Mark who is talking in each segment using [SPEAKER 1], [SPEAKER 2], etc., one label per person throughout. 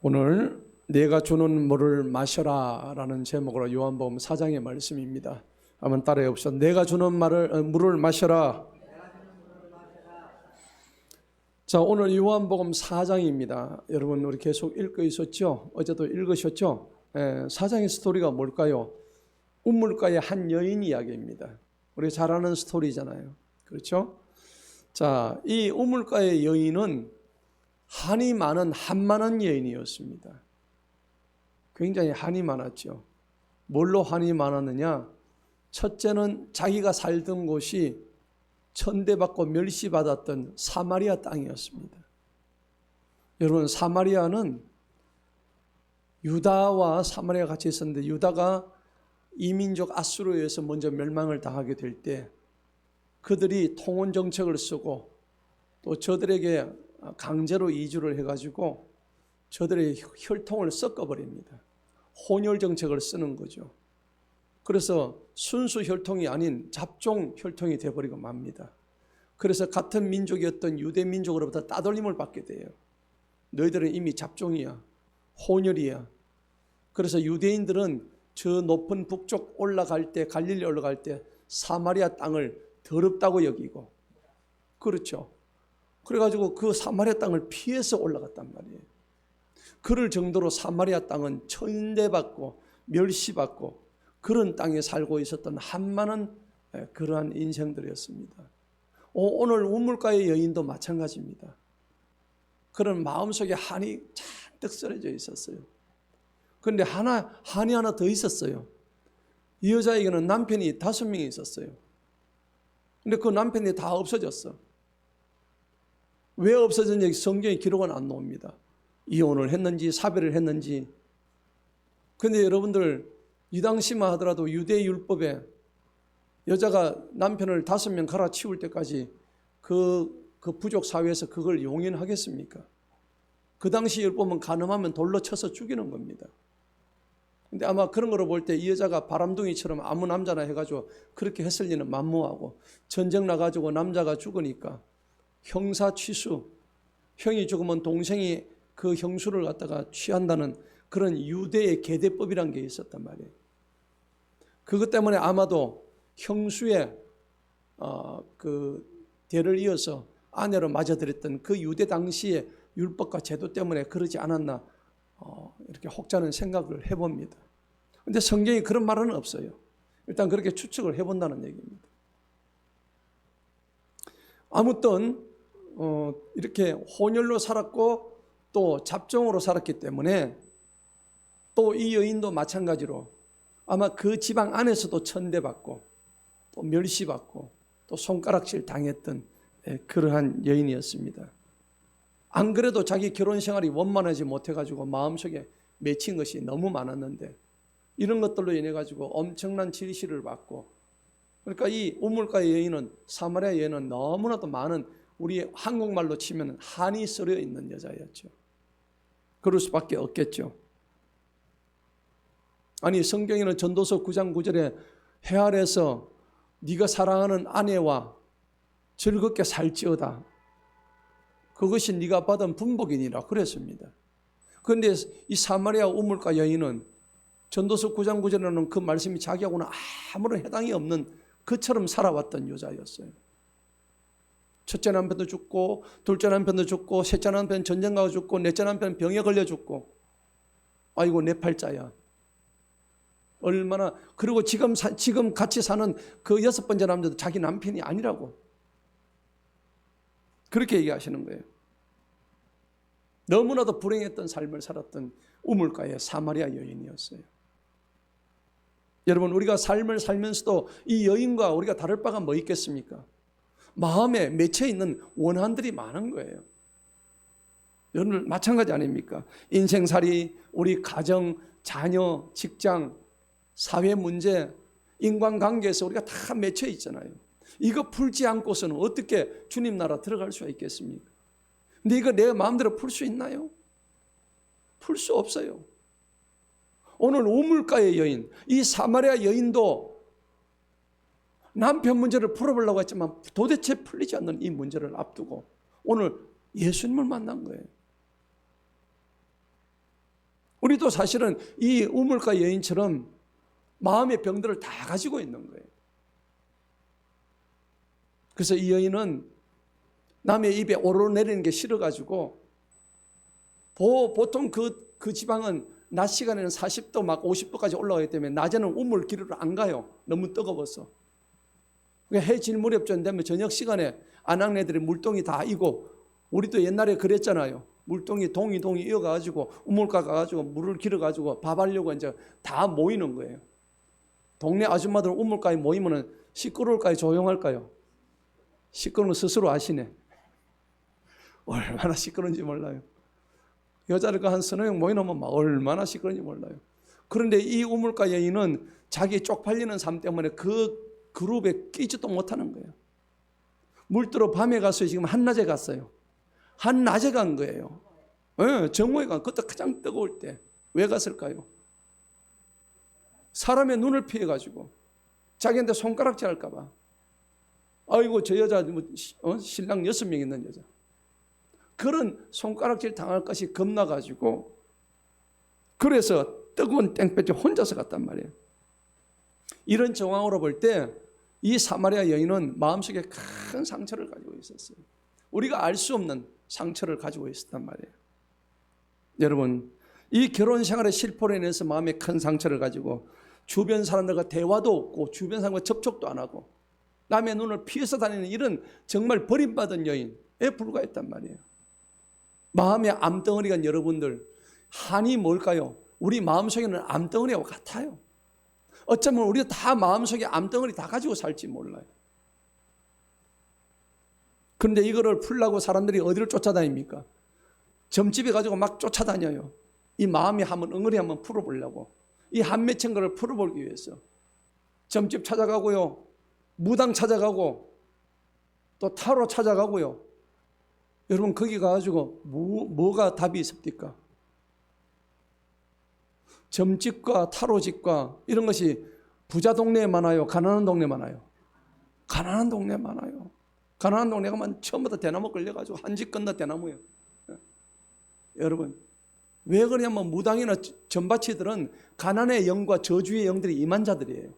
[SPEAKER 1] 오늘 내가 주는 물을 마셔라 라는 제목으로 요한복음 4장의 말씀입니다. 한번 따라해 봅시다. 내가 주는 물을 마셔라. 자, 오늘 요한복음 4장입니다. 여러분 우리 계속 읽고 있었죠? 어제도 읽으셨죠? 4장의 스토리가 뭘까요? 우물가의 한 여인 이야기입니다. 우리 잘 아는 스토리잖아요. 그렇죠? 자, 이 우물가의 여인은 한이 많은 한많은 여인이었습니다. 굉장히 한이 많았죠. 뭘로 한이 많았느냐? 첫째는 자기가 살던 곳이 천대받고 멸시받았던 사마리아 땅이었습니다. 여러분, 사마리아는 유다와 사마리아가 같이 있었는데, 유다가 이민족 아수르에 의해서 먼저 멸망을 당하게 될 때 그들이 통원 정책을 쓰고 또 저들에게 강제로 이주를 해가지고 저들의 혈통을 섞어버립니다. 혼혈 정책을 쓰는 거죠. 그래서 순수 혈통이 아닌 잡종 혈통이 되어버리고 맙니다. 그래서 같은 민족이었던 유대 민족으로부터 따돌림을 받게 돼요. 너희들은 이미 잡종이야, 혼혈이야. 그래서 유대인들은 저 높은 북쪽 올라갈 때, 갈릴리 올라갈 때 사마리아 땅을 더럽다고 여기고, 그렇죠. 그래가지고 그 사마리아 땅을 피해서 올라갔단 말이에요. 그럴 정도로 사마리아 땅은 천대받고 멸시받고 그런 땅에 살고 있었던 한많은 그러한 인생들이었습니다. 오늘 우물가의 여인도 마찬가지입니다. 그런 마음속에 한이 잔뜩 썰어져 있었어요. 그런데 한이 하나 더 있었어요. 이 여자에게는 남편이 5명이 있었어요. 근데 그 남편이 다 없어졌어. 왜 없어졌는지 성경의 기록은 안 나옵니다. 이혼을 했는지 사별을 했는지. 그런데 여러분들 이 당시만 하더라도 유대 율법에 여자가 남편을 5명 갈아치울 때까지 그 부족 사회에서 그걸 용인하겠습니까? 그 당시 율법은 간음하면 돌로 쳐서 죽이는 겁니다. 근데 아마 그런 거로 볼 때 이 여자가 바람둥이처럼 아무 남자나 해가지고 그렇게 했을 리는 만무하고, 전쟁 나가지고 남자가 죽으니까 형사 취수, 형이 죽으면 동생이 그 형수를 갖다가 취한다는 그런 유대의 계대법이란 게 있었단 말이에요. 그것 때문에 아마도 형수의 그 대를 이어서 아내로 맞아들였던 그 유대 당시의 율법과 제도 때문에 그러지 않았나 이렇게 혹자는 생각을 해봅니다. 그런데 성경에 그런 말은 없어요. 일단 그렇게 추측을 해본다는 얘기입니다. 아무튼 이렇게 혼혈로 살았고 또 잡종으로 살았기 때문에 또 이 여인도 마찬가지로 아마 그 지방 안에서도 천대받고 또 멸시받고 또 손가락질 당했던 그러한 여인이었습니다. 안 그래도 자기 결혼 생활이 원만하지 못해가지고 마음속에 맺힌 것이 너무 많았는데 이런 것들로 인해 가지고 엄청난 질시를 받고, 그러니까 이 우물가의 여인은, 사마리아 여인은 너무나도 많은, 우리 한국말로 치면 한이 썰어 있는 여자였죠. 그럴 수밖에 없겠죠. 아니, 성경에는 전도서 9장 9절에 해 아래서 네가 사랑하는 아내와 즐겁게 살지어다, 그것이 네가 받은 분복이니라 그랬습니다. 그런데 이 사마리아 우물가 여인은 전도서 9장 9절에는 그 말씀이 자기하고는 아무런 해당이 없는 그처럼 살아왔던 여자였어요. 첫째 남편도 죽고 둘째 남편도 죽고 셋째 남편 전쟁 가고 죽고 넷째 남편 병에 걸려 죽고, 아이고 내 팔자야. 얼마나. 그리고 지금 같이 사는 그 6번째 남자도 자기 남편이 아니라고 그렇게 얘기하시는 거예요. 너무나도 불행했던 삶을 살았던 우물가의 사마리아 여인이었어요. 여러분, 우리가 삶을 살면서도 이 여인과 우리가 다를 바가 뭐 있겠습니까? 마음에 맺혀 있는 원한들이 많은 거예요. 여러분 마찬가지 아닙니까? 인생살이, 우리 가정, 자녀, 직장, 사회 문제, 인간관계에서 우리가 다 맺혀 있잖아요. 이거 풀지 않고서는 어떻게 주님 나라 들어갈 수가 있겠습니까? 근데 이거 내 마음대로 풀 수 있나요? 풀 수 없어요. 오늘 우물가의 여인, 이 사마리아 여인도 남편 문제를 풀어보려고 했지만 도대체 풀리지 않는 이 문제를 앞두고 오늘 예수님을 만난 거예요. 우리도 사실은 이 우물가 여인처럼 마음의 병들을 다 가지고 있는 거예요. 그래서 이 여인은 남의 입에 오르내리는 게 싫어가지고 보통 그 지방은 낮 시간에는 40도 막 50도까지 올라가기 때문에 낮에는 우물 길으로 안 가요. 너무 뜨거워서. 해 질 무렵쯤 되면 저녁 시간에 아낙네들이 물동이 다 이고, 우리도 옛날에 그랬잖아요. 물동이 동이 이어가지고 우물가 가가지고 물을 길어가지고 밥하려고 이제 다 모이는 거예요. 동네 아줌마들 우물가에 모이면 시끄러울까요? 조용할까요? 시끄러운 거 스스로 아시네. 얼마나 시끄러운지 몰라요. 여자들과 한 서너 명 모여놓으면 얼마나 시끄러운지 몰라요. 그런데 이 우물가 여인은 자기 쪽팔리는 삶 때문에 그 그룹에 끼지도 못하는 거예요. 물들어 밤에 갔어요. 지금 한낮에 갔어요. 한낮에 간 거예요. 네, 정오에 간, 그때 가장 뜨거울 때. 왜 갔을까요? 사람의 눈을 피해가지고 자기한테 손가락질 할까 봐. 아이고 저 여자 신랑 6명 있는 여자. 그런 손가락질 당할 것이 겁나가지고 그래서 뜨거운 땡볕에 혼자서 갔단 말이에요. 이런 정황으로 볼 때 이 사마리아 여인은 마음속에 큰 상처를 가지고 있었어요. 우리가 알 수 없는 상처를 가지고 있었단 말이에요. 여러분, 이 결혼 생활의 실패로 인해서 마음에 큰 상처를 가지고 주변 사람들과 대화도 없고 주변 사람과 접촉도 안 하고 남의 눈을 피해서 다니는 이런 정말 버림받은 여인에 불과했단 말이에요. 마음의 암덩어리가 여러분들, 한이 뭘까요? 우리 마음속에는 암덩어리와 같아요. 어쩌면 우리가 다 마음속에 암덩어리 다 가지고 살지 몰라요. 그런데 이거를 풀려고 사람들이 어디를 쫓아다닙니까? 점집에 가지고 막 쫓아다녀요. 이 마음이 한번 엉어리 한번 풀어보려고. 이 한 맺힌 거를 풀어보기 위해서. 점집 찾아가고요. 무당 찾아가고 또 타로 찾아가고요. 여러분 거기 가가지고 뭐가 답이 있습니까? 점집과 타로집과 이런 것이 부자 동네에 많아요? 가난한 동네에 많아요? 가난한 동네에 많아요. 가난한 동네 가면 처음부터 대나무 걸려가지고 한 집 건너 대나무예요. 여러분 왜 그러냐면 무당이나 전바치들은 가난의 영과 저주의 영들이 임한 자들이에요.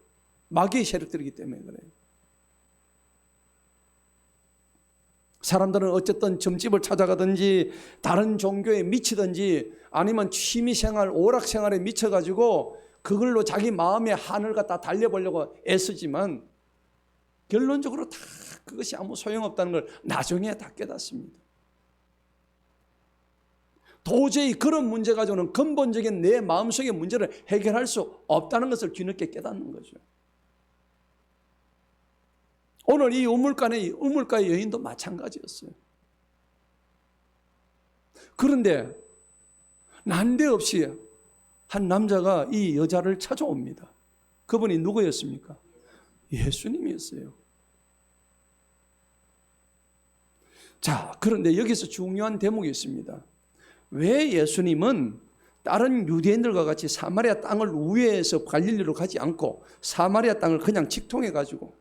[SPEAKER 1] 마귀의 세력들이기 때문에 그래요. 사람들은 어쨌든 점집을 찾아가든지 다른 종교에 미치든지 아니면 취미생활, 오락생활에 미쳐가지고 그걸로 자기 마음의 한을 갖다 달려보려고 애쓰지만 결론적으로 다 그것이 아무 소용없다는 걸 나중에 다 깨닫습니다. 도저히 그런 문제 가지고는 근본적인 내 마음속의 문제를 해결할 수 없다는 것을 뒤늦게 깨닫는 거죠. 오늘 이 우물가의 여인도 마찬가지였어요. 그런데 난데없이 한 남자가 이 여자를 찾아옵니다. 그분이 누구였습니까? 예수님이었어요. 자, 그런데 여기서 중요한 대목이 있습니다. 왜 예수님은 다른 유대인들과 같이 사마리아 땅을 우회해서 갈릴리로 가지 않고 사마리아 땅을 그냥 직통해가지고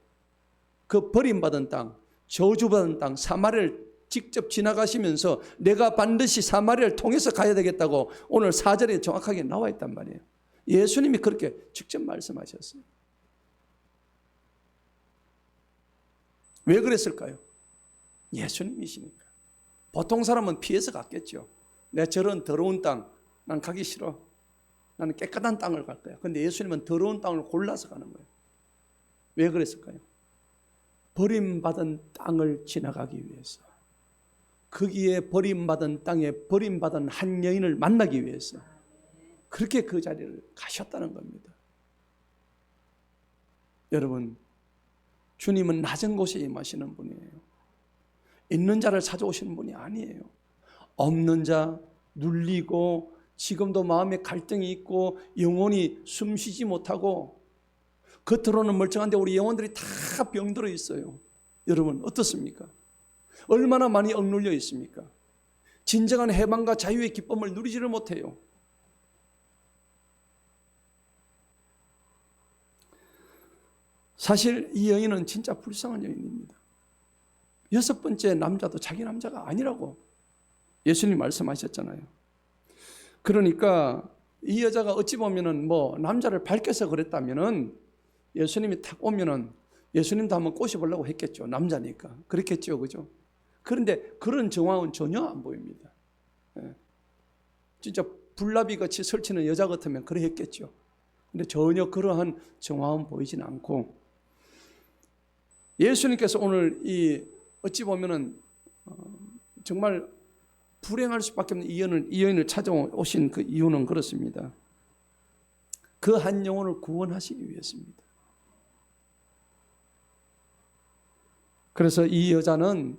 [SPEAKER 1] 그 버림받은 땅, 저주받은 땅 사마리아를 직접 지나가시면서 내가 반드시 사마리아를 통해서 가야 되겠다고 오늘 4절에 정확하게 나와 있단 말이에요. 예수님이 그렇게 직접 말씀하셨어요. 왜 그랬을까요? 예수님이시니까. 보통 사람은 피해서 갔겠죠. 내 저런 더러운 땅, 난 가기 싫어. 나는 깨끗한 땅을 갈 거야. 그런데 예수님은 더러운 땅을 골라서 가는 거예요. 왜 그랬을까요? 버림받은 땅을 지나가기 위해서. 거기에 버림받은 땅에 버림받은 한 여인을 만나기 위해서 그렇게 그 자리를 가셨다는 겁니다. 여러분, 주님은 낮은 곳에 임하시는 분이에요. 있는 자를 찾아오시는 분이 아니에요. 없는 자, 눌리고 지금도 마음에 갈등이 있고 영혼이 숨쉬지 못하고 겉으로는 멀쩡한데 우리 영혼들이 다 병들어 있어요. 여러분 어떻습니까? 얼마나 많이 억눌려 있습니까? 진정한 해방과 자유의 기쁨을 누리지를 못해요. 사실 이 여인은 진짜 불쌍한 여인입니다. 6번째 남자도 자기 남자가 아니라고 예수님 말씀하셨잖아요. 그러니까 이 여자가 어찌 보면은 뭐 남자를 밝혀서 그랬다면은 예수님이 탁 오면은 예수님도 한번 꼬셔보려고 했겠죠. 남자니까. 그렇겠죠. 그죠? 그런데 그런 정황은 전혀 안 보입니다. 예. 진짜 불나비 같이 설치는 여자 같으면 그래 했겠죠. 근데 전혀 그러한 정황은 보이진 않고, 예수님께서 오늘 이 어찌 보면은 정말 불행할 수밖에 없는 이 여인을 찾아오신 그 이유는 그렇습니다. 그 한 영혼을 구원하시기 위해서입니다. 그래서 이 여자는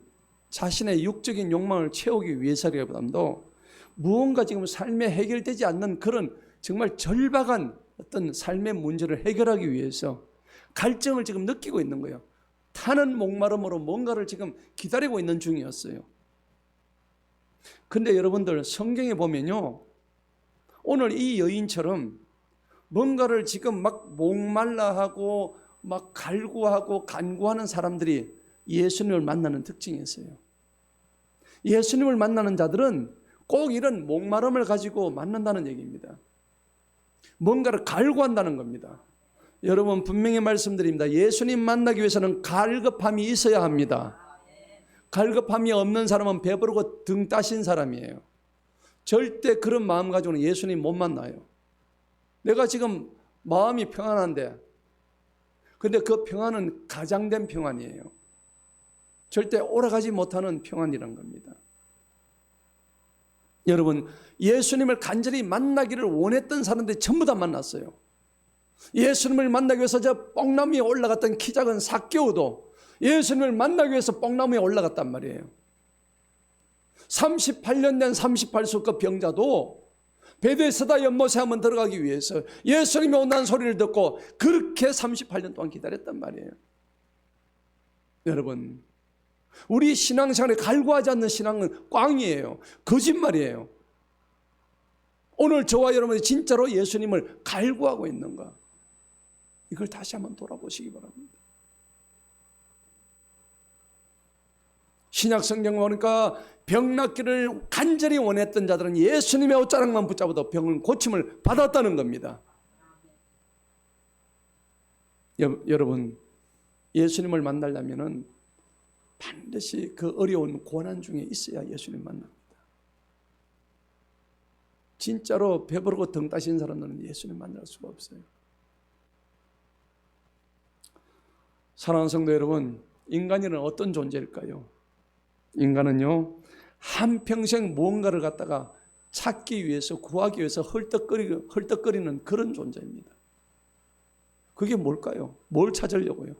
[SPEAKER 1] 자신의 육적인 욕망을 채우기 위해서라기보다도 무언가 지금 삶에 해결되지 않는 그런 정말 절박한 어떤 삶의 문제를 해결하기 위해서 갈증을 지금 느끼고 있는 거예요. 타는 목마름으로 뭔가를 지금 기다리고 있는 중이었어요. 근데 여러분들, 성경에 보면요, 오늘 이 여인처럼 뭔가를 지금 막 목말라 하고 막 갈구하고 간구하는 사람들이 예수님을 만나는 특징이 있어요. 예수님을 만나는 자들은 꼭 이런 목마름을 가지고 만난다는 얘기입니다. 뭔가를 갈구한다는 겁니다. 여러분, 분명히 말씀드립니다. 예수님 만나기 위해서는 갈급함이 있어야 합니다. 갈급함이 없는 사람은 배부르고 등 따신 사람이에요. 절대 그런 마음 가지고는 예수님 못 만나요. 내가 지금 마음이 평안한데, 근데 그 평안은 가장된 평안이에요. 절대 오래가지 못하는 평안이란 겁니다. 여러분, 예수님을 간절히 만나기를 원했던 사람들이 전부 다 만났어요. 예수님을 만나기 위해서 저 뽕나무 위에 올라갔던 키 작은 삭개오도 예수님을 만나기 위해서 뽕나무 위에 올라갔단 말이에요. 38년 된 38수 그 병자도 베데스다 연못에 한번 들어가기 위해서 예수님이 온다는 소리를 듣고 그렇게 38년 동안 기다렸단 말이에요. 여러분, 우리 신앙생활에 갈구하지 않는 신앙은 꽝이에요. 거짓말이에요. 오늘 저와 여러분이 진짜로 예수님을 갈구하고 있는가? 이걸 다시 한번 돌아보시기 바랍니다. 신약 성경 보니까 병 낫기를 간절히 원했던 자들은 예수님의 옷자락만 붙잡아도 병은 고침을 받았다는 겁니다. 여러분, 예수님을 만나려면 반드시 그 어려운 고난 중에 있어야 예수님 만납니다. 진짜로 배부르고 등 따신 사람들은 예수님 만날 수가 없어요. 사랑하는 성도 여러분, 인간이란 어떤 존재일까요? 인간은요, 한평생 무언가를 갖다가 찾기 위해서, 구하기 위해서 헐떡거리는 그런 존재입니다. 그게 뭘까요? 뭘 찾으려고요?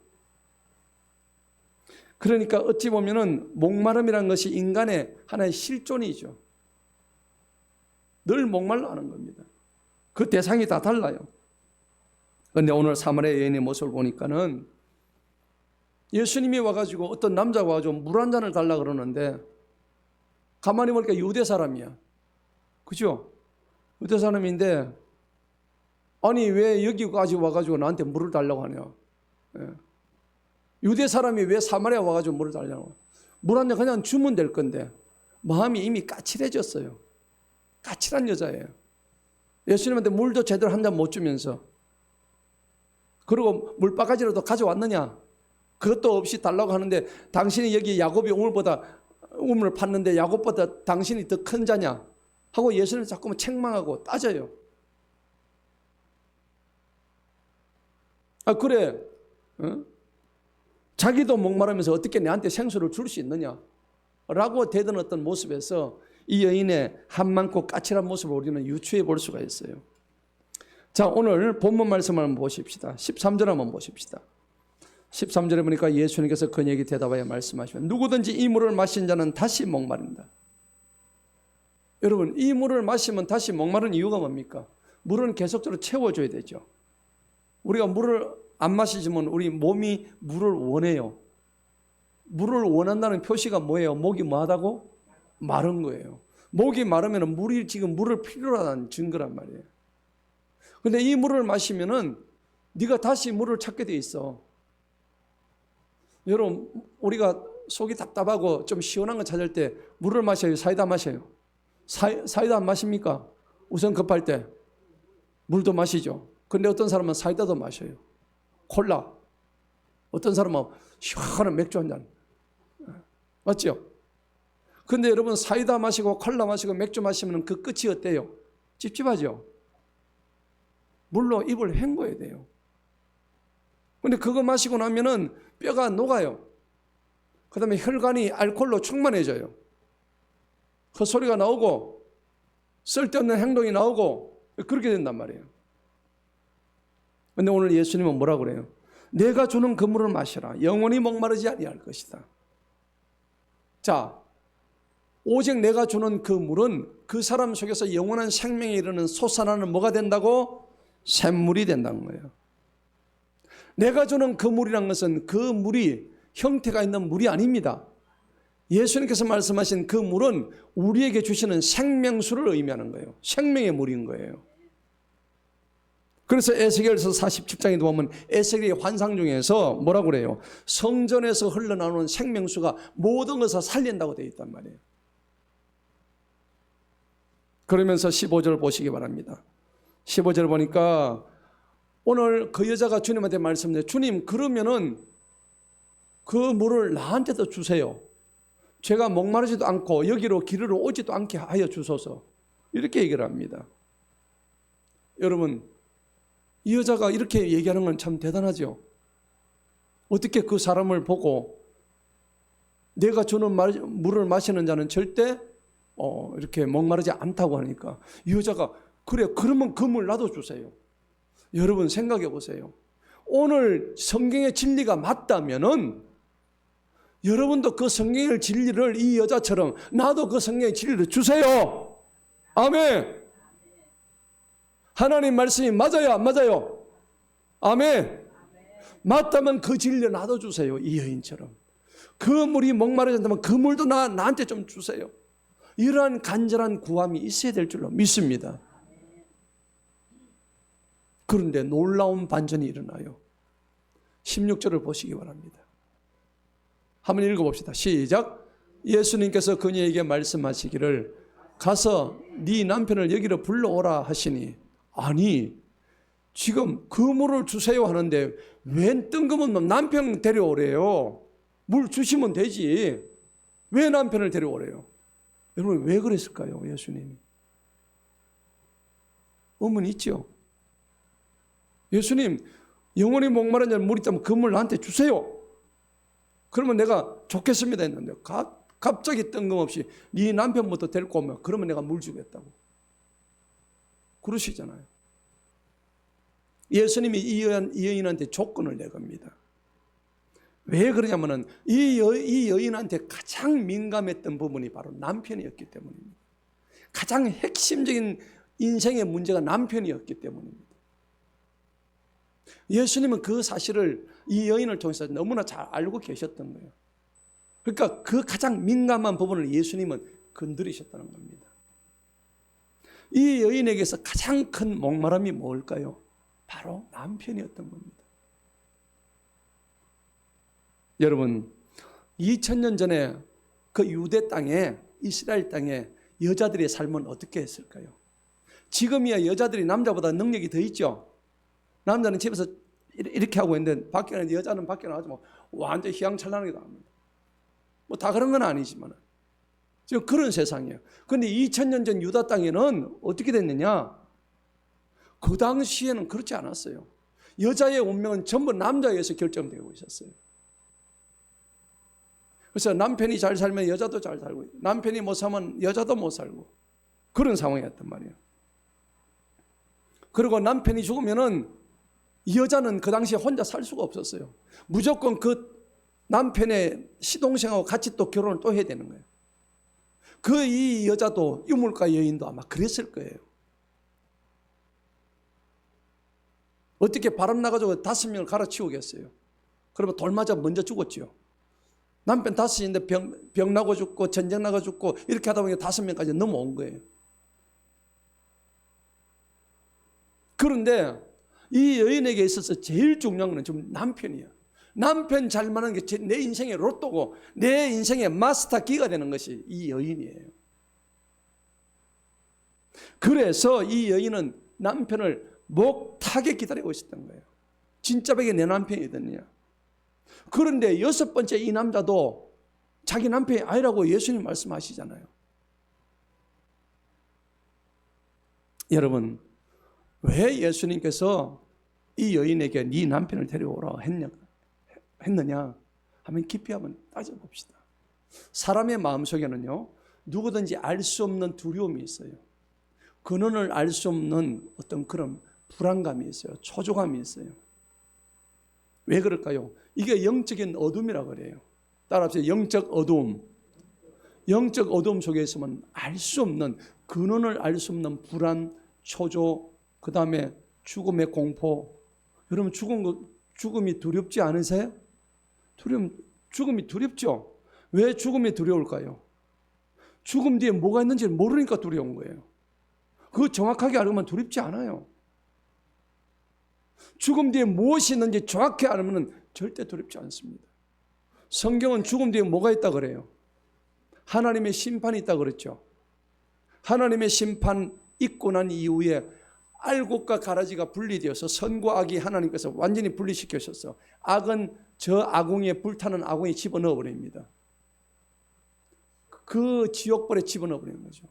[SPEAKER 1] 그러니까 어찌 보면은 목마름이라는 것이 인간의 하나의 실존이죠. 늘 목말라 하는 겁니다. 그 대상이 다 달라요. 그런데 오늘 사마리아 여인의 모습을 보니까는 예수님이 와가지고 어떤 남자가 와가지고 물 한 잔을 달라 그러는데 가만히 보니까 유대 사람이야. 그죠? 유대 사람인데 아니 왜 여기까지 와가지고 나한테 물을 달라고 하냐. 예. 유대 사람이 왜 사마리아 와가지고 물을 달라고. 물 한 잔 그냥 주면 될 건데 마음이 이미 까칠해졌어요. 까칠한 여자예요. 예수님한테 물도 제대로 한 잔 못 주면서, 그리고 물바가지라도 가져왔느냐, 그것도 없이 달라고 하는데 당신이 여기 야곱이 우물을 팠는데 야곱보다 당신이 더 큰 자냐 하고 예수님을 자꾸만 책망하고 따져요. 아 그래, 어? 자기도 목마르면서 어떻게 내한테 생수를 줄 수 있느냐 라고 대든 어떤 모습에서 이 여인의 한많고 까칠한 모습을 우리는 유추해 볼 수가 있어요. 자, 오늘 본문 말씀을 한번 보십시다. 13절 한번 보십시다. 13절에 보니까 예수님께서 그녀에게 대답하여 말씀하시면 누구든지 이 물을 마신 자는 다시 목마른다. 여러분, 이 물을 마시면 다시 목마른 이유가 뭡니까? 물은 계속적으로 채워줘야 되죠. 우리가 물을 안 마시지만 우리 몸이 물을 원해요. 물을 원한다는 표시가 뭐예요? 목이 뭐하다고? 마른 거예요. 목이 마르면 물을 필요로 하는 증거란 말이에요. 근데 이 물을 마시면은 네가 다시 물을 찾게 돼 있어. 여러분, 우리가 속이 답답하고 좀 시원한 거 찾을 때 물을 마셔요? 사이다 마셔요? 사이다 안 마십니까? 우선 급할 때. 물도 마시죠. 근데 어떤 사람은 사이다도 마셔요. 콜라. 어떤 사람은 시원한 맥주 한 잔. 맞죠? 근데 여러분 사이다 마시고 콜라 마시고 맥주 마시면 그 끝이 어때요? 찝찝하죠? 물로 입을 헹궈야 돼요. 근데 그거 마시고 나면은 뼈가 녹아요. 그 다음에 혈관이 알코올로 충만해져요. 헛소리가 나오고 쓸데없는 행동이 나오고 그렇게 된단 말이에요. 근데 오늘 예수님은 뭐라고 그래요? 내가 주는 그 물을 마시라. 영원히 목마르지 아니할 것이다. 자, 오직 내가 주는 그 물은 그 사람 속에서 영원한 생명에 이르는 솟아나는 뭐가 된다고? 샘물이 된다는 거예요. 내가 주는 그 물이란 것은 그 물이 형태가 있는 물이 아닙니다. 예수님께서 말씀하신 그 물은 우리에게 주시는 생명수를 의미하는 거예요. 생명의 물인 거예요. 그래서 에스겔서 47장에도 보면 에스겔의 환상 중에서 뭐라고 그래요? 성전에서 흘러나오는 생명수가 모든 것을 살린다고 되어 있단 말이에요. 그러면서 15절 보시기 바랍니다. 15절 보니까 오늘 그 여자가 주님한테 말씀해요. 주님, 그러면은 그 물을 나한테도 주세요. 제가 목마르지도 않고 여기로 길으로 오지도 않게 하여 주소서. 이렇게 얘기를 합니다. 여러분, 이 여자가 이렇게 얘기하는 건 참 대단하죠. 어떻게 그 사람을 보고 내가 주는 물을 마시는 자는 절대 이렇게 목마르지 않다고 하니까 이 여자가 그래, 그러면 그 물 나도 주세요. 여러분 생각해 보세요. 오늘 성경의 진리가 맞다면은 여러분도 그 성경의 진리를 이 여자처럼 나도 그 성경의 진리를 주세요. 아멘. 하나님 말씀이 맞아요, 안 맞아요? 아멘. 맞다면 그 진리 나도 주세요. 이 여인처럼. 그 물이 목마르진다면 그 물도 나한테 좀 주세요. 이러한 간절한 구함이 있어야 될 줄로 믿습니다. 그런데 놀라운 반전이 일어나요. 16절을 보시기 바랍니다. 한번 읽어봅시다. 시작. 예수님께서 그녀에게 말씀하시기를 가서 네 남편을 여기로 불러오라 하시니 아니 지금 그 물을 주세요 하는데 웬 뜬금없는 남편 데려오래요. 물 주시면 되지. 왜 남편을 데려오래요? 여러분 왜 그랬을까요? 예수님이. 어머니 있죠? 예수님 영원히 목마른 자는 물 있다면 그 물 나한테 주세요. 그러면 내가 좋겠습니다 했는데 갑자기 뜬금없이 네 남편부터 데리고 오면 그러면 내가 물 주겠다고 그러시잖아요. 예수님이 이 여인한테 조건을 내겁니다. 왜 그러냐면은 이 여인한테 가장 민감했던 부분이 바로 남편이었기 때문입니다. 가장 핵심적인 인생의 문제가 남편이었기 때문입니다. 예수님은 그 사실을 이 여인을 통해서 너무나 잘 알고 계셨던 거예요. 그러니까 그 가장 민감한 부분을 예수님은 건드리셨다는 겁니다. 이 여인에게서 가장 큰 목마름이 뭘까요? 바로 남편이었던 겁니다. 여러분 2000년 전에 그 유대 땅에 이스라엘 땅에 여자들의 삶은 어떻게 했을까요? 지금이야 여자들이 남자보다 능력이 더 있죠. 남자는 집에서 이렇게 하고 있는데 밖에는 여자는 밖에 나가서 뭐 완전 휘황찬란하게 나옵니다. 뭐 다 그런 건 아니지만 지금 그런 세상이에요. 그런데 2000년 전 유다 땅에는 어떻게 됐느냐? 그 당시에는 그렇지 않았어요. 여자의 운명은 전부 남자에 의해서 결정되고 있었어요. 그래서 남편이 잘 살면 여자도 잘 살고 남편이 못 살면 여자도 못 살고 그런 상황이었단 말이에요. 그리고 남편이 죽으면은 여자는 그 당시에 혼자 살 수가 없었어요. 무조건 그 남편의 시동생하고 같이 또 결혼을 또 해야 되는 거예요. 그 이 여자도 유물가 여인도 아마 그랬을 거예요. 어떻게 바람 나가지고 5명을 갈아치우겠어요? 그러면 돌 맞아 먼저 죽었죠. 남편 5인데 병 나고 죽고 전쟁 나고 죽고 이렇게 하다 보니까 5명까지 넘어온 거예요. 그런데 이 여인에게 있어서 제일 중요한 건 좀 남편이야. 남편 잘 만나는 게 내 인생의 로또고 내 인생의 마스터 키가 되는 것이 이 여인이에요. 그래서 이 여인은 남편을 목타게 기다리고 있었던 거예요. 진짜 백에 내 남편이더냐. 그런데 여섯 번째 이 남자도 자기 남편이 아니라고 예수님 말씀하시잖아요. 여러분, 왜 예수님께서 이 여인에게 네 남편을 데려오라 했느냐 하면 깊이 한번 따져봅시다. 사람의 마음속에는요, 누구든지 알 수 없는 두려움이 있어요. 근원을 알 수 없는 어떤 그런 불안감이 있어요. 초조감이 있어요. 왜 그럴까요? 이게 영적인 어둠이라고 그래요. 따라합시다. 영적 어둠. 영적 어둠 속에 있으면 알 수 없는, 근원을 알 수 없는 불안, 초조, 그 다음에 죽음의 공포. 여러분, 죽음이 두렵지 않으세요? 죽음이 두렵죠? 왜 죽음이 두려울까요? 죽음 뒤에 뭐가 있는지 모르니까 두려운 거예요. 그거 정확하게 알면 두렵지 않아요. 죽음 뒤에 무엇이 있는지 정확히 알면 절대 두렵지 않습니다. 성경은 죽음 뒤에 뭐가 있다 그래요? 하나님의 심판이 있다 그랬죠. 하나님의 심판 있고 난 이후에 알곡과 가라지가 분리되어서 선과 악이 하나님께서 완전히 분리시켜셔서 악은 저 아궁이에 불타는 아궁이에 집어넣어 버립니다. 그 지옥불에 집어넣어 버리는 거죠.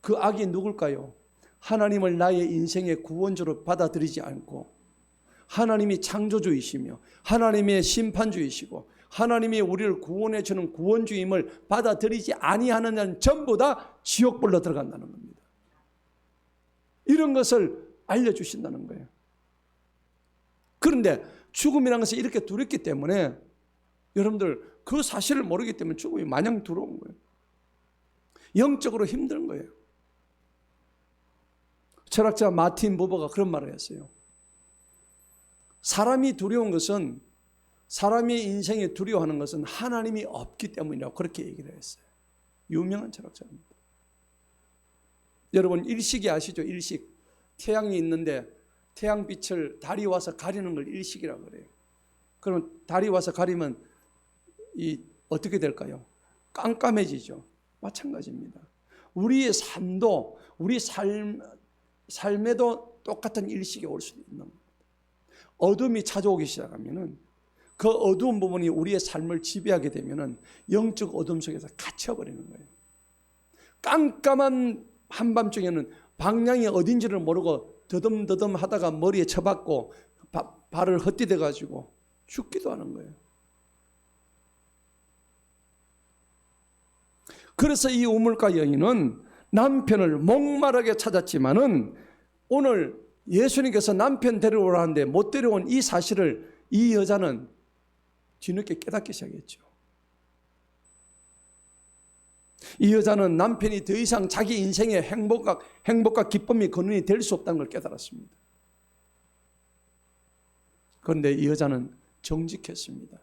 [SPEAKER 1] 그 악이 누굴까요? 하나님을 나의 인생의 구원주로 받아들이지 않고 하나님이 창조주이시며 하나님의 심판주이시고 하나님이 우리를 구원해 주는 구원주임을 받아들이지 아니하는 자는 전부 다 지옥불로 들어간다는 겁니다. 이런 것을 알려주신다는 거예요. 그런데 죽음이라는 것이 이렇게 두렵기 때문에 여러분들 그 사실을 모르기 때문에 죽음이 마냥 두려운 거예요. 영적으로 힘든 거예요. 철학자 마틴 부버가 그런 말을 했어요. 사람이 두려운 것은, 사람의 인생에 두려워하는 것은 하나님이 없기 때문이라고 그렇게 얘기를 했어요. 유명한 철학자입니다. 여러분, 일식이 아시죠? 일식. 태양이 있는데 태양빛을 달이 와서 가리는 걸 일식이라고 그래요. 그럼 달이 와서 가리면 어떻게 될까요? 깜깜해지죠. 마찬가지입니다. 우리의 삶도, 우리 삶에도 똑같은 일식이 올 수도 있는 겁니다. 어둠이 찾아오기 시작하면은 그 어두운 부분이 우리의 삶을 지배하게 되면은 영적 어둠 속에서 갇혀버리는 거예요. 깜깜한 한밤중에는 방향이 어딘지를 모르고 더듬더듬 하다가 머리에 쳐박고 발을 헛디뎌 가지고 죽기도 하는 거예요. 그래서 이 우물가 여인은 남편을 목마르게 찾았지만은 오늘 예수님께서 남편 데려오라는데 못 데려온 이 사실을 이 여자는 뒤늦게 깨닫기 시작했죠. 이 여자는 남편이 더 이상 자기 인생의 행복과 기쁨이 근원이 될 수 없다는 걸 깨달았습니다. 그런데 이 여자는 정직했습니다.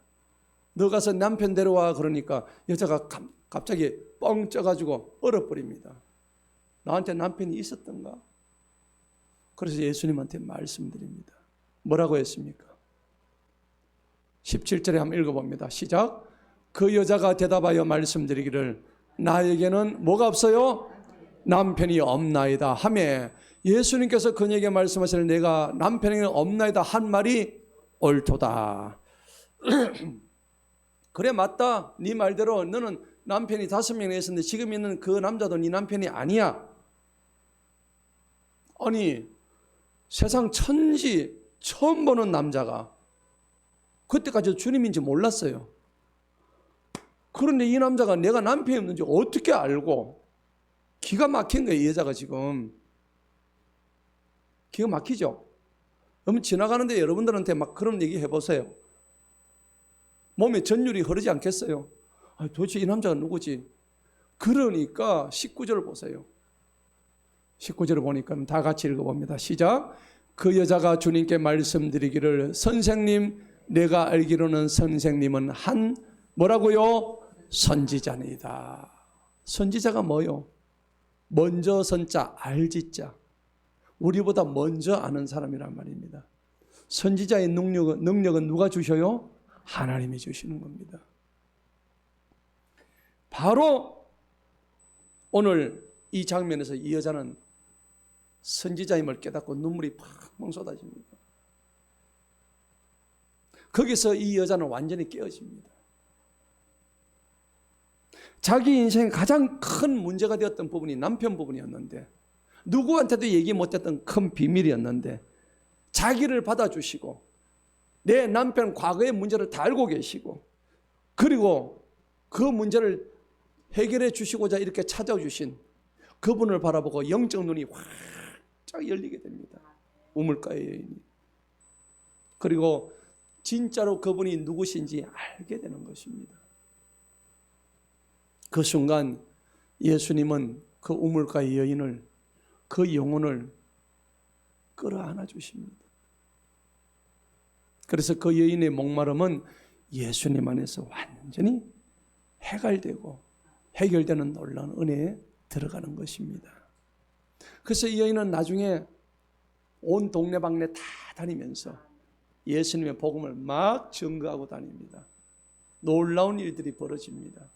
[SPEAKER 1] 너 가서 남편 데려와 그러니까 여자가 갑자기 뻥 쪄가지고 얼어버립니다. 나한테 남편이 있었던가? 그래서 예수님한테 말씀드립니다. 뭐라고 했습니까? 17절에 한번 읽어봅니다. 시작. 그 여자가 대답하여 말씀드리기를 나에게는 뭐가 없어요? 남편이 없나이다 하매 예수님께서 그녀에게 말씀하시는 내가 남편이 없나이다 한 말이 옳도다. 그래 맞다. 네 말대로 너는 남편이 5명이나 있었는데 지금 있는 그 남자도 네 남편이 아니야. 아니 세상 천지 처음 보는 남자가 그때까지 주님인지 몰랐어요. 그런데 이 남자가 내가 남편이 없는지 어떻게 알고 기가 막힌 거예요. 이 여자가 지금 기가 막히죠. 그러면 지나가는데 여러분들한테 막 그런 얘기 해보세요. 몸에 전율이 흐르지 않겠어요? 도대체 이 남자가 누구지? 그러니까 19절을 보세요. 19절을 보니까 다 같이 읽어봅니다. 시작. 그 여자가 주님께 말씀드리기를 선생님 내가 알기로는 선생님은 한 뭐라고요? 선지자니이다. 선지자가 뭐요? 먼저 선자 알지자. 우리보다 먼저 아는 사람이란 말입니다. 선지자의 능력은 누가 주셔요? 하나님이 주시는 겁니다. 바로 오늘 이 장면에서 이 여자는 선지자임을 깨닫고 눈물이 팍 쏟아집니다. 거기서 이 여자는 완전히 깨어집니다. 자기 인생의 가장 큰 문제가 되었던 부분이 남편 부분이었는데, 누구한테도 얘기 못했던 큰 비밀이었는데, 자기를 받아주시고 내 남편 과거의 문제를 다 알고 계시고, 그리고 그 문제를 해결해 주시고자 이렇게 찾아주신 그분을 바라보고 영적 눈이 활짝 열리게 됩니다. 우물가의 여인이. 그리고 진짜로 그분이 누구신지 알게 되는 것입니다. 그 순간 예수님은 그 우물가의 여인을, 그 영혼을 끌어안아 주십니다. 그래서 그 여인의 목마름은 예수님 안에서 완전히 해결되는 놀라운 은혜에 들어가는 것입니다. 그래서 이 여인은 나중에 온 동네방네 다 다니면서 예수님의 복음을 막 증거하고 다닙니다. 놀라운 일들이 벌어집니다.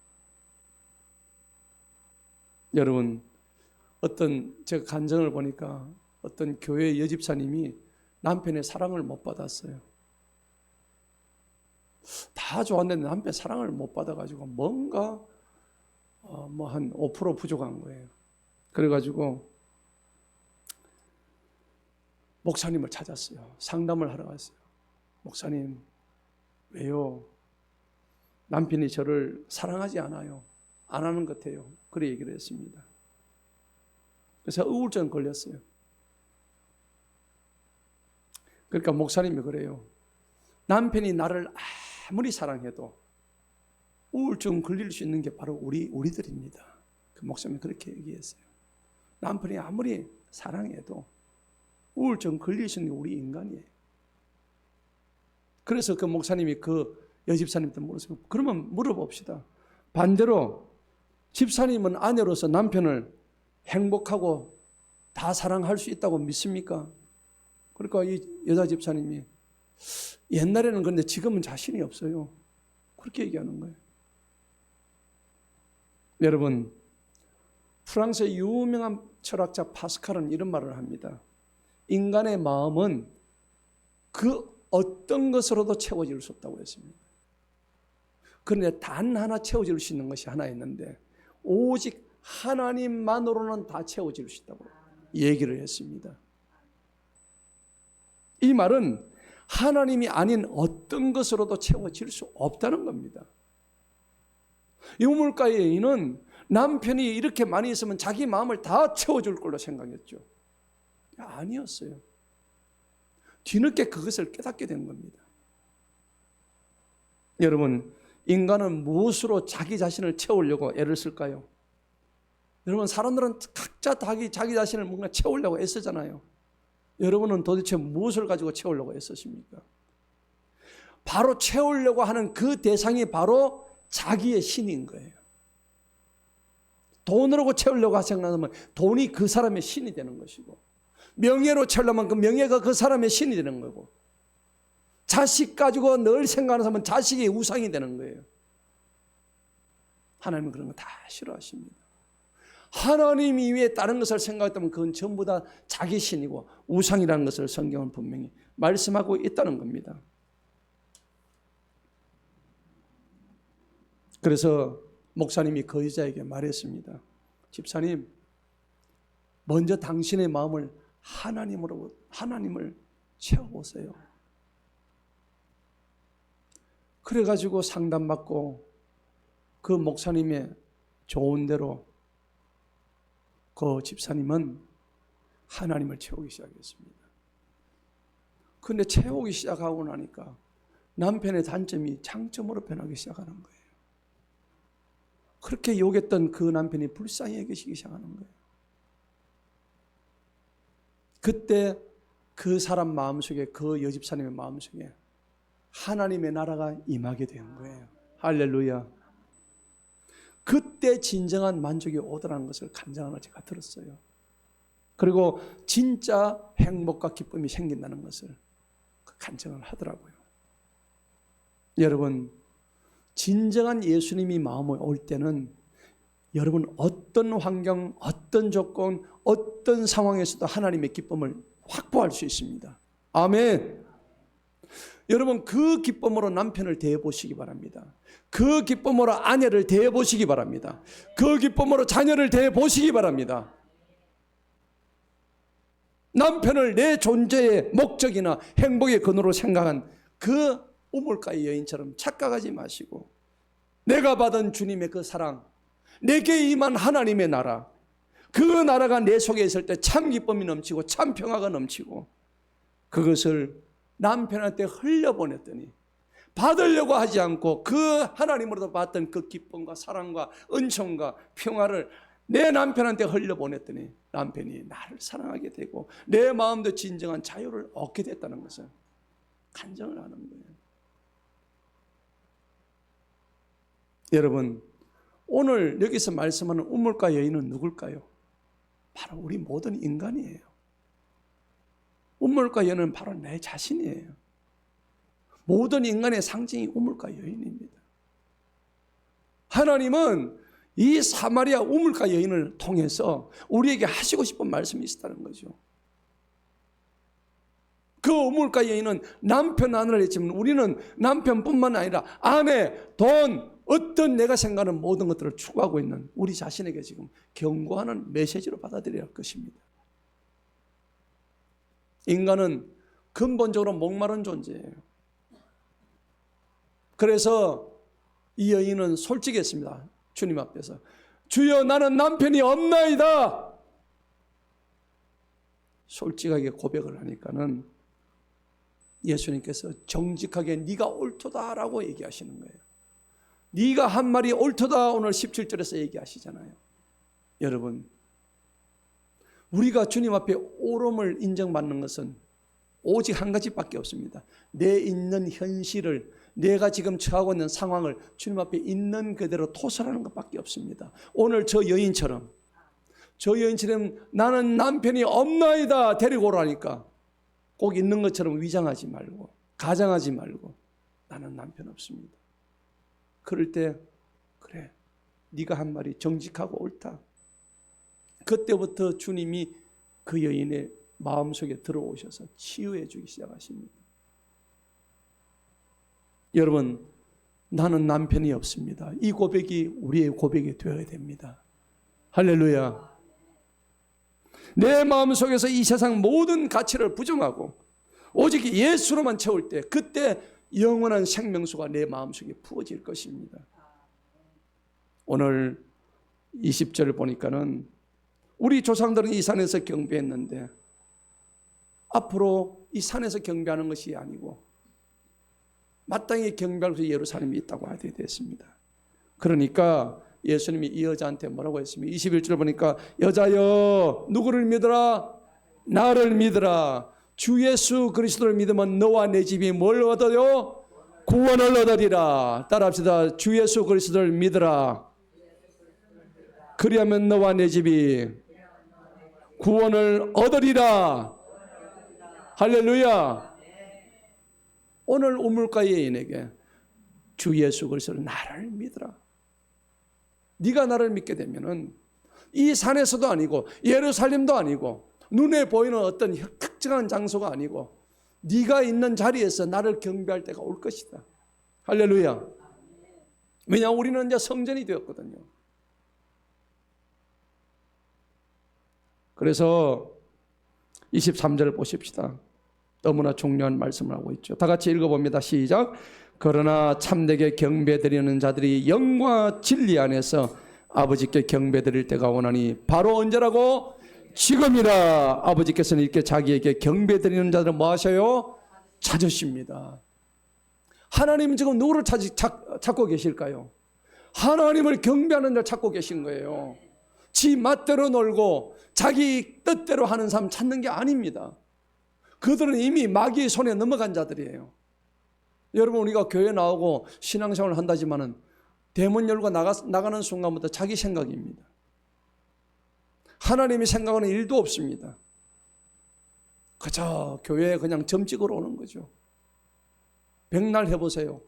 [SPEAKER 1] 여러분, 제가 간증을 보니까 어떤 교회 여집사님이 남편의 사랑을 못 받았어요. 다 좋았는데 남편 사랑을 못 받아가지고 뭔가 한 5% 부족한 거예요. 그래가지고 목사님을 찾았어요. 상담을 하러 갔어요. 목사님, 왜요? 남편이 저를 사랑하지 않아요. 안 하는 것 같아요. 그래 얘기를 했습니다. 그래서 우울증 걸렸어요. 그러니까 목사님이 그래요. 남편이 나를 아무리 사랑해도 우울증 걸릴 수 있는 게 바로 우리들입니다. 그 목사님이 그렇게 얘기했어요. 남편이 아무리 사랑해도 우울증 걸릴 수 있는 게 우리 인간이에요. 그래서 그 목사님이 그 여집사님한테 물었어요. 그러면 물어봅시다. 반대로 집사님은 아내로서 남편을 행복하고 다 사랑할 수 있다고 믿습니까? 그러니까 이 여자 집사님이 옛날에는 그런데 지금은 자신이 없어요. 그렇게 얘기하는 거예요. 여러분, 프랑스의 유명한 철학자 파스칼은 이런 말을 합니다. 인간의 마음은 그 어떤 것으로도 채워질 수 없다고 했습니다. 그런데 단 하나 채워질 수 있는 것이 하나 있는데, 오직 하나님만으로는 다 채워질 수 있다고 얘기를 했습니다. 이 말은 하나님이 아닌 어떤 것으로도 채워질 수 없다는 겁니다. 이 우물가의 여인은 남편이 이렇게 많이 있으면 자기 마음을 다 채워줄 걸로 생각했죠. 아니었어요. 뒤늦게 그것을 깨닫게 된 겁니다. 여러분, 인간은 무엇으로 자기 자신을 채우려고 애를 쓸까요? 여러분, 사람들은 각자 자기 자신을 뭔가 채우려고 애쓰잖아요. 여러분은 도대체 무엇을 가지고 채우려고 애쓰십니까? 바로 채우려고 하는 그 대상이 바로 자기의 신인 거예요. 돈으로 채우려고 생각하면 돈이 그 사람의 신이 되는 것이고, 명예로 채우려면 그 명예가 그 사람의 신이 되는 거고, 자식 가지고 늘 생각하는 사람은 자식의 우상이 되는 거예요. 하나님은 그런 거 다 싫어하십니다. 하나님 이외에 다른 것을 생각했다면 그건 전부 다 자기 신이고 우상이라는 것을 성경은 분명히 말씀하고 있다는 겁니다. 그래서 목사님이 그 여자에게 말했습니다. 집사님, 먼저 당신의 마음을 하나님을 채워보세요. 그래가지고 상담받고 그 목사님의 좋은 대로 그 집사님은 하나님을 채우기 시작했습니다. 그런데 채우기 시작하고 나니까 남편의 단점이 장점으로 변하기 시작하는 거예요. 그렇게 욕했던 그 남편이 불쌍히 여기시기 시작하는 거예요. 그때 그 사람 마음속에, 그 여집사님의 마음속에 하나님의 나라가 임하게 된 거예요. 할렐루야. 그때 진정한 만족이 오더라는 것을 간증하는 걸 제가 들었어요. 그리고 진짜 행복과 기쁨이 생긴다는 것을 간증을 하더라고요. 여러분, 진정한 예수님이 마음에 올 때는 여러분 어떤 환경, 어떤 조건, 어떤 상황에서도 하나님의 기쁨을 확보할 수 있습니다. 아멘. 여러분, 그 기쁨으로 남편을 대해보시기 바랍니다. 그 기쁨으로 아내를 대해보시기 바랍니다. 그 기쁨으로 자녀를 대해보시기 바랍니다. 남편을 내 존재의 목적이나 행복의 근원으로 생각한 그 우물가의 여인처럼 착각하지 마시고, 내가 받은 주님의 그 사랑, 내게 임한 하나님의 나라, 그 나라가 내 속에 있을 때 참 기쁨이 넘치고 참 평화가 넘치고, 그것을 남편한테 흘려보냈더니 받으려고 하지 않고 그 하나님으로부터 받던 그 기쁨과 사랑과 은총과 평화를 내 남편한테 흘려보냈더니 남편이 나를 사랑하게 되고 내 마음도 진정한 자유를 얻게 됐다는 것을 간증을 하는 거예요. 여러분, 오늘 여기서 말씀하는 우물가 여인은 누굴까요? 바로 우리 모든 인간이에요. 우물가 여인은 바로 내 자신이에요. 모든 인간의 상징이 우물가 여인입니다. 하나님은 이 사마리아 우물가 여인을 통해서 우리에게 하시고 싶은 말씀이 있었다는 거죠. 그 우물가 여인은 남편 아내를 했지만 우리는 남편뿐만 아니라 아내, 돈, 어떤 내가 생각하는 모든 것들을 추구하고 있는 우리 자신에게 지금 경고하는 메시지로 받아들여야 할 것입니다. 인간은 근본적으로 목마른 존재예요. 그래서 이 여인은 솔직했습니다. 주님 앞에서. 주여, 나는 남편이 없나이다. 솔직하게 고백을 하니까는 예수님께서 정직하게 네가 옳도다라고 얘기하시는 거예요. 네가 한 말이 옳도다, 오늘 17절에서 얘기하시잖아요. 여러분, 우리가 주님 앞에 옳음을 인정받는 것은 오직 한 가지밖에 없습니다. 내 있는 현실을, 내가 지금 처하고 있는 상황을 주님 앞에 있는 그대로 토설하는 것밖에 없습니다. 오늘 저 여인처럼 나는 남편이 없나이다 데리고 오라니까 꼭 있는 것처럼 위장하지 말고 가장하지 말고 나는 남편 없습니다. 그럴 때 그래, 네가 한 말이 정직하고 옳다. 그때부터 주님이 그 여인의 마음속에 들어오셔서 치유해 주기 시작하십니다. 여러분, 나는 남편이 없습니다. 이 고백이 우리의 고백이 되어야 됩니다. 할렐루야. 내 마음속에서 이 세상 모든 가치를 부정하고 오직 예수로만 채울 때, 그때 영원한 생명수가 내 마음속에 부어질 것입니다. 오늘 20절을 보니까는 우리 조상들은 이 산에서 경배했는데 앞으로 이 산에서 경배하는 것이 아니고 마땅히 경배할 수 예루살렘이 있다고 하게 됐습니다. 그러니까 예수님이 이 여자한테 뭐라고 했습니까? 21절 보니까 여자여, 누구를 믿으라? 나를 믿으라. 주 예수 그리스도를 믿으면 너와 내 집이 뭘 얻어요? 구원을 얻으리라. 따라합시다. 주 예수 그리스도를 믿으라. 그리하면 너와 내 집이 구원을 얻으리라. 할렐루야. 오늘 우물가 여인에게 주 예수 그리스도를 나를 믿으라. 네가 나를 믿게 되면은 이 산에서도 아니고 예루살렘도 아니고 눈에 보이는 어떤 특정한 장소가 아니고 네가 있는 자리에서 나를 경배할 때가 올 것이다. 할렐루야. 왜냐하면 우리는 이제 성전이 되었거든요. 그래서 23절을 보십시다. 너무나 중요한 말씀을 하고 있죠. 다 같이 읽어봅니다. 시작. 그러나 참되게 경배드리는 자들이 영과 진리 안에서 아버지께 경배드릴 때가 오나니 바로 언제라고? 지금이라. 아버지께서는 이렇게 자기에게 경배드리는 자들을 뭐 하셔요? 찾으십니다. 하나님은 지금 누구를 찾고 계실까요? 하나님을 경배하는 자를 찾고 계신 거예요. 지 맛대로 놀고 자기 뜻대로 하는 사람 찾는 게 아닙니다. 그들은 이미 마귀의 손에 넘어간 자들이에요. 여러분, 우리가 교회 나오고 신앙생활을 한다지만은 대문 열고 나가는 순간부터 자기 생각입니다. 하나님이 생각하는 일도 없습니다. 그저 교회에 그냥 점 찍으러 오는 거죠. 백날 해보세요.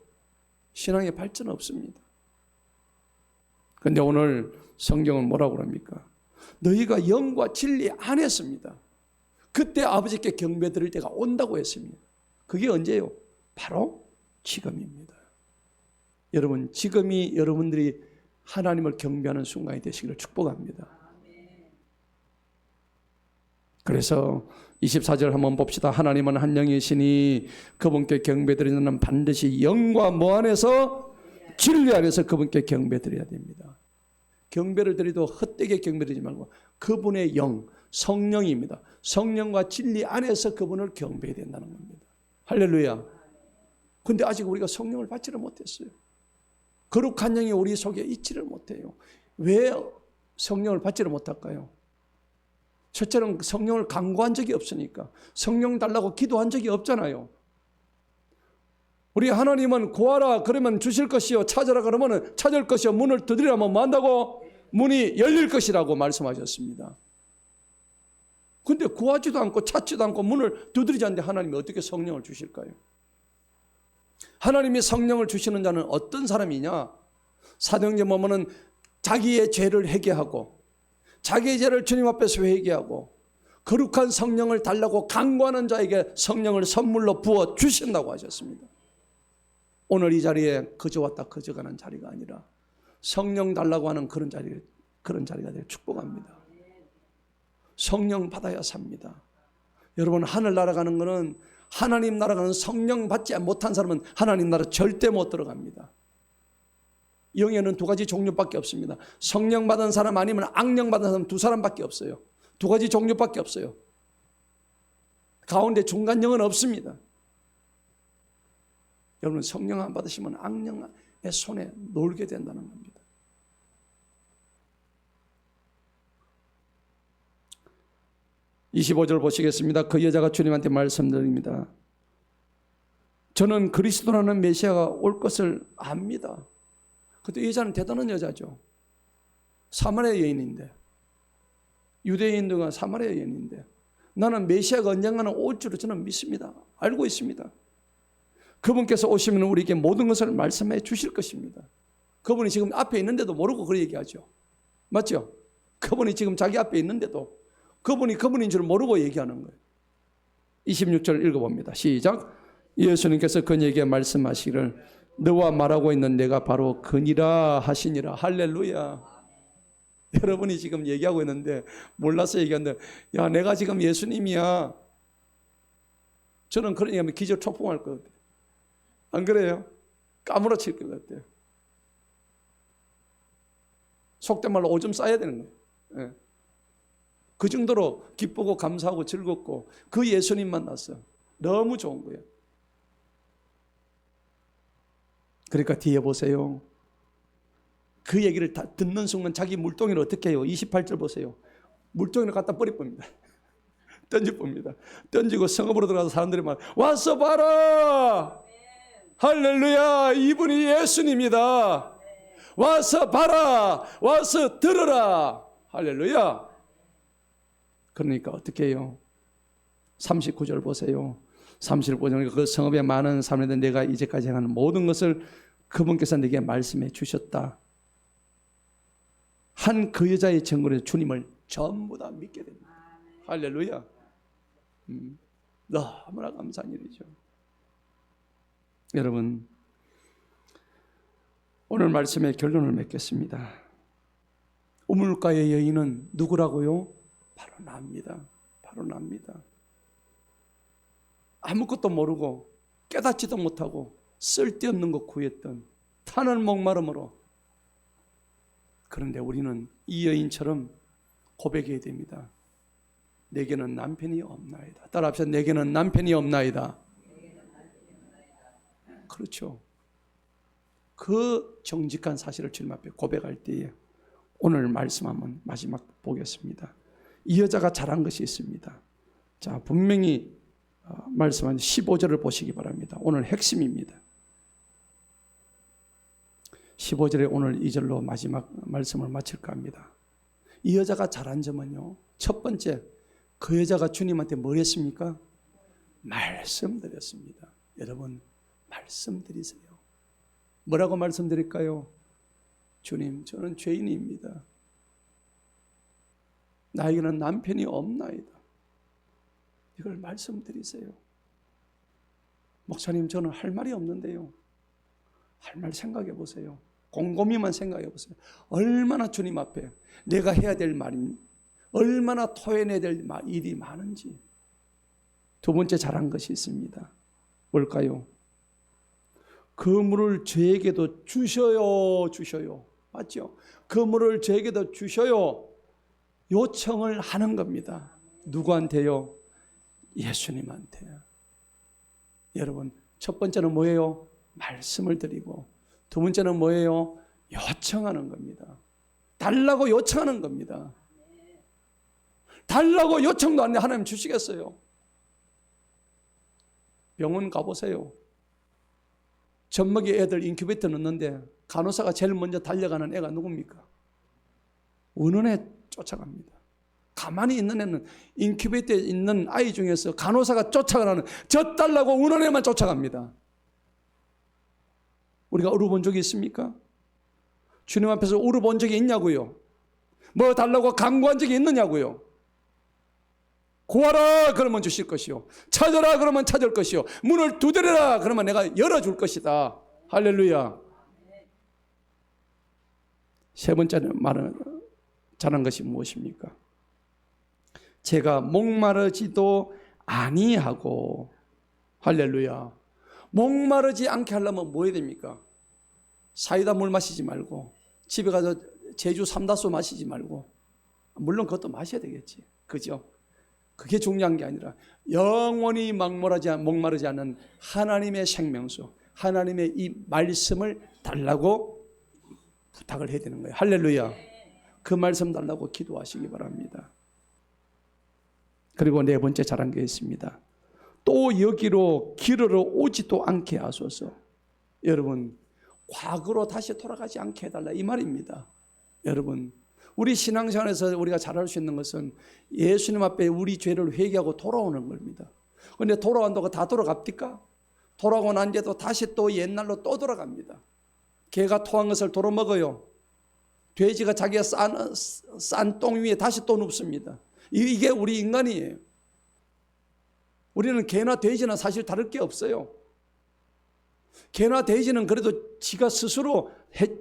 [SPEAKER 1] 신앙의 발전 없습니다. 그런데 오늘 성경은 뭐라고 합니까? 너희가 영과 진리 안에서입니다. 그때 아버지께 경배 드릴 때가 온다고 했습니다. 그게 언제요? 바로 지금입니다. 여러분, 지금이 여러분들이 하나님을 경배하는 순간이 되시기를 축복합니다. 그래서 24절 한번 봅시다. 하나님은 한 영이시니 그분께 경배드리는 자는 반드시 영과 뭐 안에서? 진리 안에서 그분께 경배드려야 됩니다. 경배를 드리도 헛되게 경배드리지 말고 그분의 영, 성령입니다. 성령과 진리 안에서 그분을 경배해야 된다는 겁니다. 할렐루야. 근데 아직 우리가 성령을 받지를 못했어요. 거룩한 영이 우리 속에 있지를 못해요. 왜 성령을 받지를 못할까요? 첫째는 성령을 간구한 적이 없으니까. 성령 달라고 기도한 적이 없잖아요. 우리 하나님은 구하라 그러면 주실 것이요, 찾아라 그러면 찾을 것이요, 문을 두드리라면 뭐 한다고? 문이 열릴 것이라고 말씀하셨습니다. 근데 구하지도 않고 찾지도 않고 문을 두드리지 않는데 하나님이 어떻게 성령을 주실까요? 하나님이 성령을 주시는 자는 어떤 사람이냐? 사도행전 보면은 자기의 죄를 회개하고 자기의 죄를 주님 앞에서 회개하고 거룩한 성령을 달라고 간구하는 자에게 성령을 선물로 부어 주신다고 하셨습니다. 오늘 이 자리에 그저 왔다 그저 가는 자리가 아니라 성령 달라고 하는 그런 자리가 되길 축복합니다. 성령 받아야 삽니다. 여러분, 하늘나라 가는 것은, 하나님 나라 가는 성령 받지 못한 사람은 하나님 나라 절대 못 들어갑니다. 영에는 두 가지 종류밖에 없습니다. 성령 받은 사람 아니면 악령 받은 사람 두 사람밖에 없어요. 두 가지 종류밖에 없어요. 가운데 중간 영은 없습니다. 여러분, 성령 안 받으시면 악령의 손에 놀게 된다는 겁니다. 25절 보시겠습니다. 그 여자가 주님한테 말씀드립니다. 저는 그리스도라는 메시아가 올 것을 압니다. 그때 여자는 대단한 여자죠. 사마리아 여인인데, 유대인들과 사마리아 여인인데, 나는 메시아가 언젠가는 올 줄을 저는 믿습니다. 알고 있습니다. 그분께서 오시면 우리에게 모든 것을 말씀해 주실 것입니다. 그분이 지금 앞에 있는데도 모르고 그렇게 얘기하죠. 맞죠? 그분이 지금 자기 앞에 있는데도 그분이 그분인 줄 모르고 얘기하는 거예요. 26절 읽어봅니다. 시작. 예수님께서 그에게 말씀하시기를 너와 말하고 있는 내가 바로 그니라 하시니라. 할렐루야. 여러분이 지금 얘기하고 있는데 몰라서 얘기하는데, 야, 내가 지금 예수님이야. 저는 그런 얘기하면 기절 초풍할 것 같아요. 안 그래요? 까무러칠 것 같아요. 속된 말로 오줌 싸야 되는 거예요. 네. 그 정도로 기쁘고 감사하고 즐겁고 그 예수님 만났어. 너무 좋은 거예요. 그러니까 뒤에 보세요. 그 얘기를 다 듣는 순간 자기 물동이를 어떻게 해요? 28절 보세요. 물동이를 갖다 버려봅니다. 던져봅니다. 던지고 성읍으로 들어가서 사람들이 막 와서 봐라. 할렐루야, 이분이 예수님이다. 와서 봐라. 와서 들어라. 할렐루야. 그러니까 어떻게 해요? 39절 보세요. 39절 그 성읍에 많은 사람들이 내가 이제까지 하는 모든 것을 그분께서 내게 말씀해 주셨다. 한 그 여자의 증거로 주님을 전부 다 믿게 됩니다. 할렐루야. 너무나 감사한 일이죠. 여러분, 오늘 말씀의 결론을 맺겠습니다. 우물가의 여인은 누구라고요? 바로 납니다. 바로 납니다. 아무것도 모르고 깨닫지도 못하고 쓸데없는 것 구했던 타는 목마름으로. 그런데 우리는 이 여인처럼 고백해야 됩니다. 내게는 남편이 없나이다. 따라합시다. 내게는 남편이 없나이다. 그렇죠. 그 정직한 사실을 주님 앞에 고백할 때에 오늘 말씀 한번 마지막 보겠습니다. 이 여자가 잘한 것이 있습니다. 자, 분명히 말씀한 15절을 보시기 바랍니다. 오늘 핵심입니다. 15절에 오늘 2절로 마지막 말씀을 마칠까 합니다. 이 여자가 잘한 점은요, 첫 번째, 그 여자가 주님한테 뭘 했습니까? 말씀드렸습니다. 여러분, 말씀드리세요. 뭐라고 말씀드릴까요? 주님, 저는 죄인입니다. 나에게는 남편이 없나이다. 이걸 말씀드리세요. 목사님, 저는 할 말이 없는데요. 할 말 생각해 보세요. 곰곰이만 생각해 보세요. 얼마나 주님 앞에 내가 해야 될 말이니, 얼마나 토해내야 될 일이 많은지. 두 번째 잘한 것이 있습니다. 뭘까요? 그 물을 저에게도 주셔요. 맞죠? 그 물을 저에게도 주셔요. 요청을 하는 겁니다. 누구한테요? 예수님한테요. 여러분, 첫 번째는 뭐예요? 말씀을 드리고, 두 번째는 뭐예요? 요청하는 겁니다. 달라고 요청하는 겁니다. 달라고 요청도 안 해. 하나님 주시겠어요? 병원 가보세요. 젖먹이 애들 인큐베이터 넣는데 간호사가 제일 먼저 달려가는 애가 누굽니까? 은은에 쫓아갑니다. 가만히 있는 애는, 인큐베이터에 있는 아이 중에서 간호사가 쫓아가는, 젖 달라고 우는 애만 쫓아갑니다. 우리가 울어본 적이 있습니까? 주님 앞에서 울어본 적이 있냐고요? 뭐 달라고 간구한 적이 있느냐고요? 구하라 그러면 주실 것이요, 찾아라 그러면 찾을 것이요, 문을 두드려라 그러면 내가 열어줄 것이다. 할렐루야. 세 번째 말은 잘한 것이 무엇입니까? 제가 목마르지도 아니하고, 할렐루야. 목마르지 않게 하려면 뭐 해야 됩니까? 사이다 물 마시지 말고, 집에 가서 제주 삼다수 마시지 말고, 물론 그것도 마셔야 되겠지, 그죠? 그게 중요한 게 아니라 영원히 목마르지 않는 하나님의 생명수, 하나님의 이 말씀을 달라고 부탁을 해야 되는 거예요. 할렐루야. 그 말씀 달라고 기도하시기 바랍니다. 그리고 네 번째 잘한 게 있습니다. 또 여기로 기르러 오지도 않게 하소서. 여러분, 과거로 다시 돌아가지 않게 해달라, 이 말입니다. 여러분, 우리 신앙생활에서 우리가 잘할 수 있는 것은 예수님 앞에 우리 죄를 회개하고 돌아오는 겁니다. 그런데 돌아온다고 다 돌아갑니까? 돌아오고 난 뒤에도 다시 또 옛날로 또 돌아갑니다. 개가 토한 것을 도로 먹어요. 돼지가 자기가 싼 똥 위에 다시 또 눕습니다. 이게 우리 인간이에요. 우리는 개나 돼지나 사실 다를 게 없어요. 개나 돼지는 그래도 지가 스스로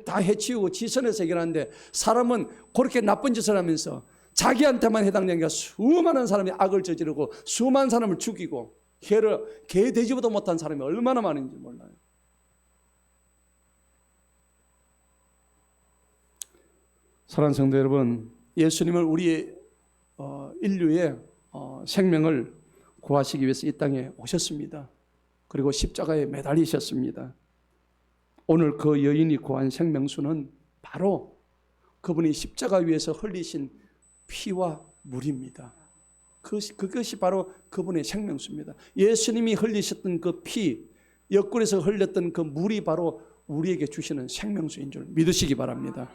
[SPEAKER 1] 다 해치우고 지선에서 해결하는데, 사람은 그렇게 나쁜 짓을 하면서 자기한테만 해당되는 게 수많은 사람이 악을 저지르고 수많은 사람을 죽이고, 개 돼지보다 못한 사람이 얼마나 많은지 몰라요. 사랑하는 성도 여러분, 예수님을 우리의 인류의 생명을 구하시기 위해서 이 땅에 오셨습니다. 그리고 십자가에 매달리셨습니다. 오늘 그 여인이 구한 생명수는 바로 그분이 십자가 위에서 흘리신 피와 물입니다. 그것이 바로 그분의 생명수입니다. 예수님이 흘리셨던 그 피, 옆구리에서 흘렸던 그 물이 바로 우리에게 주시는 생명수인 줄 믿으시기 바랍니다.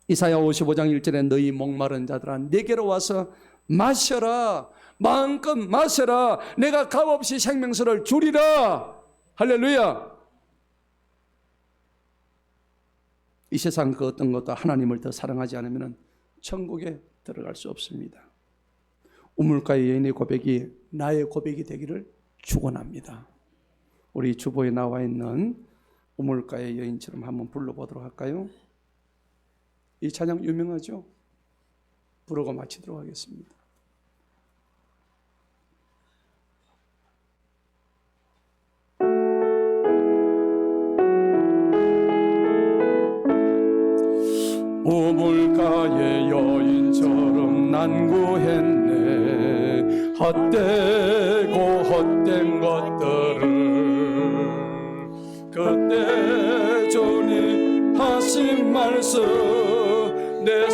[SPEAKER 1] 이사야 55장 1절에 너희 목마른 자들아 내게로 와서 마셔라, 마음껏 마셔라, 내가 값없이 생명수를 주리라. 할렐루야. 이 세상 그 어떤 것도 하나님을 더 사랑하지 않으면 천국에 들어갈 수 없습니다. 우물가의 여인의 고백이 나의 고백이 되기를 축원합니다. 우리 주보에 나와 있는 우물가의 여인처럼 한번 불러보도록 할까요? 이 찬양 유명하죠? 부르고 마치도록 하겠습니다. 우물가의 여인처럼 난구했네. 헛되고 헛된 것들을 그때 주님 하신 말씀 내